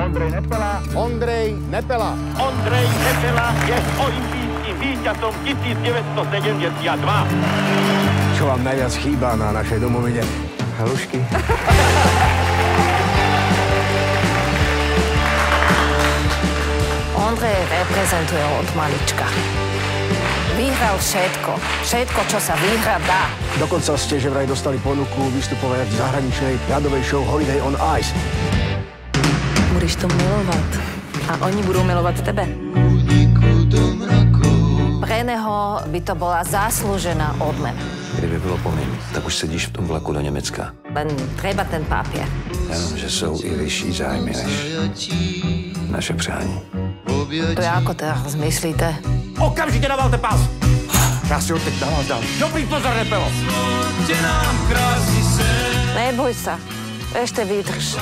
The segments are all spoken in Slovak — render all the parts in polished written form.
Ondrej Nepela. Ondrej Nepela. Ondrej Nepela je olympijským víťazom 1972. Čo vám najviac chýba na našej domovine? Halušky. Ondrej reprezentuje od malička. Vyhral všetko. Všetko, čo sa vyhrať dá. Dokonca ste že vraj dostali ponuku vystupovať v zahraničnej ľadovej show Holiday on Ice. Budeš to milovať. A oni budú milovať tebe. Pre neho by to bola zaslúžená odmena. Kdyby bylo po mým, tak už sedíš v tom vlaku do Německa. Len treba ten papier. Jenomže jsou i vyšší zájmy než naše přání. To je ako teraz myslíte? Okamžite navalte pás! Ja si ho teď na vás dám. Dobrý pozor, Nepelo! Neboj sa. Ešte vydrž.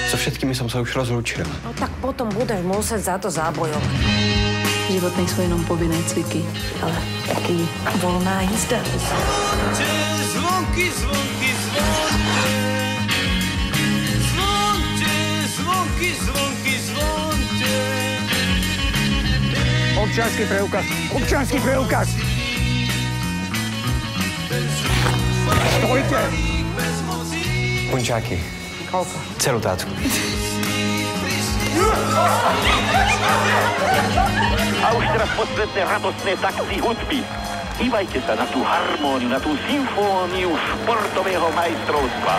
So všetkými som sa už rozlúčil. No tak potom budeš musieť za to zabojovať. Život nejsou jenom povinné cviky, ale taky volná jízda. Zvonky, zvonky, zvonky. Zvonky, zvonky, zvonky. Občiansky preukaz. Občiansky preukaz. Stojte. Punčáky. Koľko? Celú tácku. A už teraz posledné radostné takty hudby. Dívajte sa na tú harmóniu, na tú symfóniu športového majstrovstva.